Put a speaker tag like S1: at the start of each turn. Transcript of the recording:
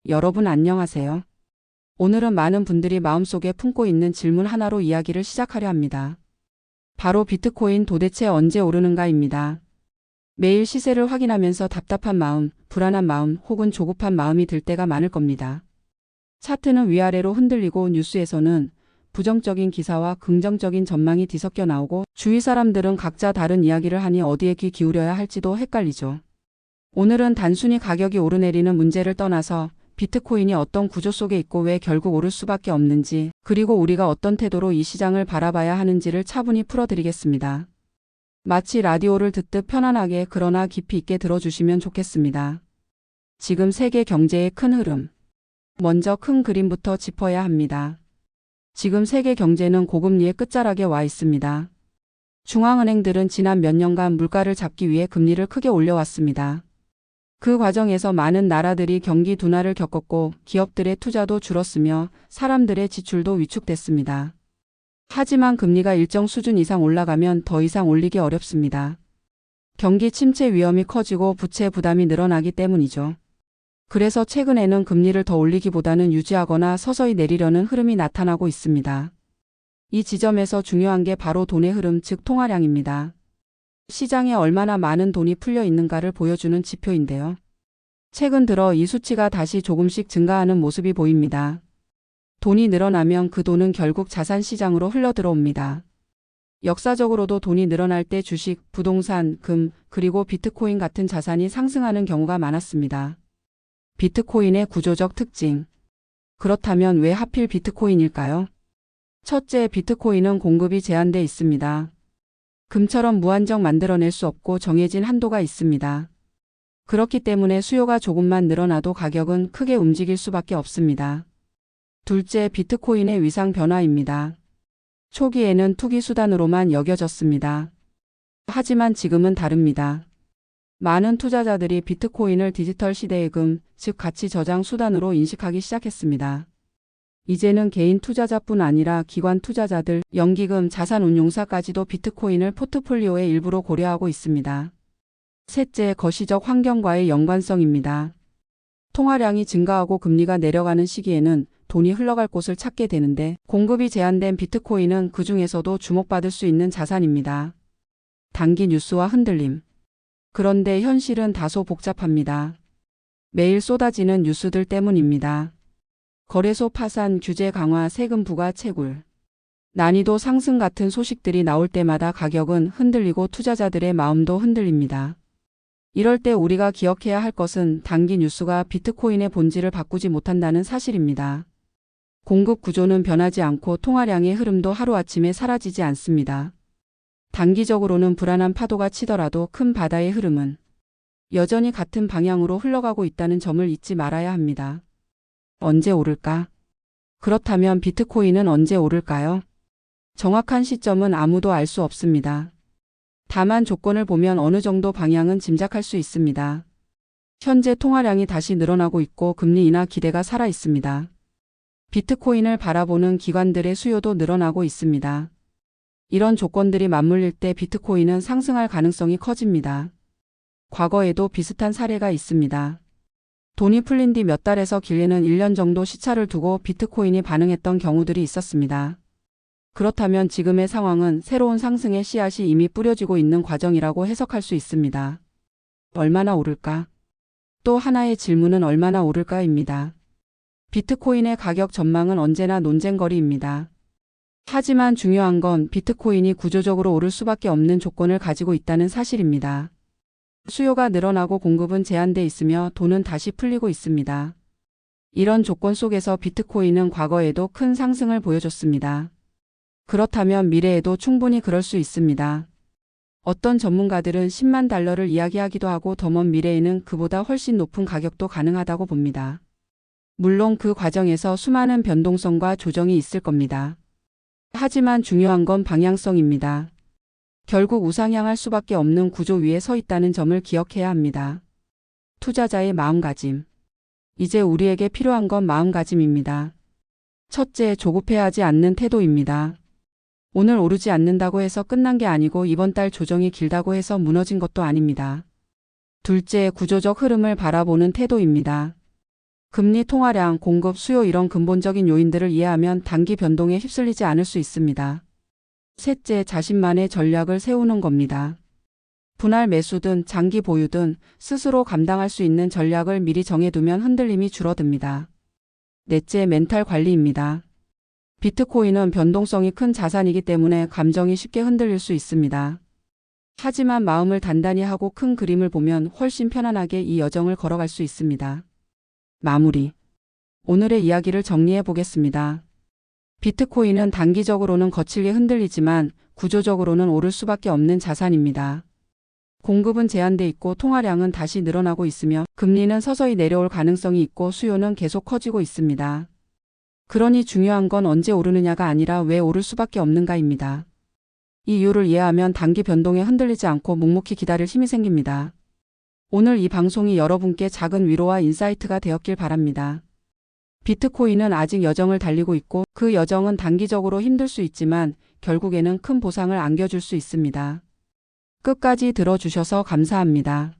S1: 여러분 안녕하세요. 오늘은 많은 분들이 마음속에 품고 있는 질문 하나로 이야기를 시작하려 합니다. 바로 비트코인 도대체 언제 오르는가입니다. 매일 시세를 확인하면서 답답한 마음, 불안한 마음 혹은 조급한 마음이 들 때가 많을 겁니다. 차트는 위아래로 흔들리고 뉴스에서는 부정적인 기사와 긍정적인 전망이 뒤섞여 나오고 주위 사람들은 각자 다른 이야기를 하니 어디에 귀 기울여야 할지도 헷갈리죠. 오늘은 단순히 가격이 오르내리는 문제를 떠나서 비트코인이 어떤 구조 속에 있고 왜 결국 오를 수밖에 없는지, 그리고 우리가 어떤 태도로 이 시장을 바라봐야 하는지를 차분히 풀어드리겠습니다. 마치 라디오를 듣듯 편안하게 그러나 깊이 있게 들어주시면 좋겠습니다. 지금 세계 경제의 큰 흐름. 먼저 큰 그림부터 짚어야 합니다. 지금 세계 경제는 고금리의 끝자락에 와 있습니다. 중앙은행들은 지난 몇 년간 물가를 잡기 위해 금리를 크게 올려왔습니다. 그 과정에서 많은 나라들이 경기 둔화를 겪었고 기업들의 투자도 줄었으며 사람들의 지출도 위축됐습니다. 하지만 금리가 일정 수준 이상 올라가면 더 이상 올리기 어렵습니다. 경기 침체 위험이 커지고 부채 부담이 늘어나기 때문이죠. 그래서 최근에는 금리를 더 올리기보다는 유지하거나 서서히 내리려는 흐름이 나타나고 있습니다. 이 지점에서 중요한 게 바로 돈의 흐름, 즉 통화량입니다. 시장에 얼마나 많은 돈이 풀려 있는가를 보여주는 지표인데요. 최근 들어 이 수치가 다시 조금씩 증가하는 모습이 보입니다. 돈이 늘어나면 그 돈은 결국 자산 시장으로 흘러들어옵니다. 역사적으로도 돈이 늘어날 때 주식, 부동산, 금, 그리고 비트코인 같은 자산이 상승하는 경우가 많았습니다. 비트코인의 구조적 특징. 그렇다면 왜 하필 비트코인일까요? 첫째, 비트코인은 공급이 제한돼 있습니다. 금처럼 무한정 만들어낼 수 없고 정해진 한도가 있습니다. 그렇기 때문에 수요가 조금만 늘어나도 가격은 크게 움직일 수밖에 없습니다. 둘째, 비트코인의 위상 변화입니다. 초기에는 투기 수단으로만 여겨졌습니다. 하지만 지금은 다릅니다. 많은 투자자들이 비트코인을 디지털 시대의 금, 즉 가치 저장 수단으로 인식하기 시작했습니다. 이제는 개인 투자자뿐 아니라 기관 투자자들, 연기금, 자산운용사까지도 비트코인을 포트폴리오의 일부로 고려하고 있습니다. 셋째, 거시적 환경과의 연관성입니다. 통화량이 증가하고 금리가 내려가는 시기에는 돈이 흘러갈 곳을 찾게 되는데 공급이 제한된 비트코인은 그 중에서도 주목받을 수 있는 자산입니다. 단기 뉴스와 흔들림. 그런데 현실은 다소 복잡합니다. 매일 쏟아지는 뉴스들 때문입니다. 거래소 파산, 규제 강화, 세금 부과 채굴, 난이도 상승 같은 소식들이 나올 때마다 가격은 흔들리고 투자자들의 마음도 흔들립니다. 이럴 때 우리가 기억해야 할 것은 단기 뉴스가 비트코인의 본질을 바꾸지 못한다는 사실입니다. 공급 구조는 변하지 않고 통화량의 흐름도 하루아침에 사라지지 않습니다. 단기적으로는 불안한 파도가 치더라도 큰 바다의 흐름은 여전히 같은 방향으로 흘러가고 있다는 점을 잊지 말아야 합니다. 언제 오를까? 그렇다면 비트코인은 언제 오를까요? 정확한 시점은 아무도 알 수 없습니다. 다만 조건을 보면 어느 정도 방향은 짐작할 수 있습니다. 현재 통화량이 다시 늘어나고 있고 금리 인하 기대가 살아 있습니다. 비트코인을 바라보는 기관들의 수요도 늘어나고 있습니다. 이런 조건들이 맞물릴 때 비트코인은 상승할 가능성이 커집니다. 과거에도 비슷한 사례가 있습니다. 돈이 풀린 뒤 몇 달에서 길게는 1년 정도 시차를 두고 비트코인이 반응했던 경우들이 있었습니다. 그렇다면 지금의 상황은 새로운 상승의 씨앗이 이미 뿌려지고 있는 과정이라고 해석할 수 있습니다. 얼마나 오를까? 또 하나의 질문은 얼마나 오를까입니다. 비트코인의 가격 전망은 언제나 논쟁거리입니다. 하지만 중요한 건 비트코인이 구조적으로 오를 수밖에 없는 조건을 가지고 있다는 사실입니다. 수요가 늘어나고 공급은 제한돼 있으며 돈은 다시 풀리고 있습니다. 이런 조건 속에서 비트코인은 과거에도 큰 상승을 보여줬습니다. 그렇다면 미래에도 충분히 그럴 수 있습니다. 어떤 전문가들은 10만 달러를 이야기하기도 하고 더 먼 미래에는 그보다 훨씬 높은 가격도 가능하다고 봅니다. 물론 그 과정에서 수많은 변동성과 조정이 있을 겁니다. 하지만 중요한 건 방향성입니다. 결국 우상향할 수밖에 없는 구조 위에 서 있다는 점을 기억해야 합니다. 투자자의 마음가짐. 이제 우리에게 필요한 건 마음가짐입니다. 첫째, 조급해하지 않는 태도입니다. 오늘 오르지 않는다고 해서 끝난 게 아니고 이번 달 조정이 길다고 해서 무너진 것도 아닙니다. 둘째, 구조적 흐름을 바라보는 태도입니다. 금리, 통화량, 공급, 수요 이런 근본적인 요인들을 이해하면 단기 변동에 휩쓸리지 않을 수 있습니다. 셋째, 자신만의 전략을 세우는 겁니다. 분할 매수든 장기 보유든 스스로 감당할 수 있는 전략을 미리 정해두면 흔들림이 줄어듭니다. 넷째, 멘탈 관리입니다. 비트코인은 변동성이 큰 자산이기 때문에 감정이 쉽게 흔들릴 수 있습니다. 하지만 마음을 단단히 하고 큰 그림을 보면 훨씬 편안하게 이 여정을 걸어갈 수 있습니다. 마무리. 오늘의 이야기를 정리해 보겠습니다. 비트코인은 단기적으로는 거칠게 흔들리지만 구조적으로는 오를 수밖에 없는 자산입니다. 공급은 제한돼 있고 통화량은 다시 늘어나고 있으며 금리는 서서히 내려올 가능성이 있고 수요는 계속 커지고 있습니다. 그러니 중요한 건 언제 오르느냐가 아니라 왜 오를 수밖에 없는가입니다. 이 이유를 이해하면 단기 변동에 흔들리지 않고 묵묵히 기다릴 힘이 생깁니다. 오늘 이 방송이 여러분께 작은 위로와 인사이트가 되었길 바랍니다. 비트코인은 아직 여정을 달리고 있고 그 여정은 단기적으로 힘들 수 있지만 결국에는 큰 보상을 안겨줄 수 있습니다. 끝까지 들어주셔서 감사합니다.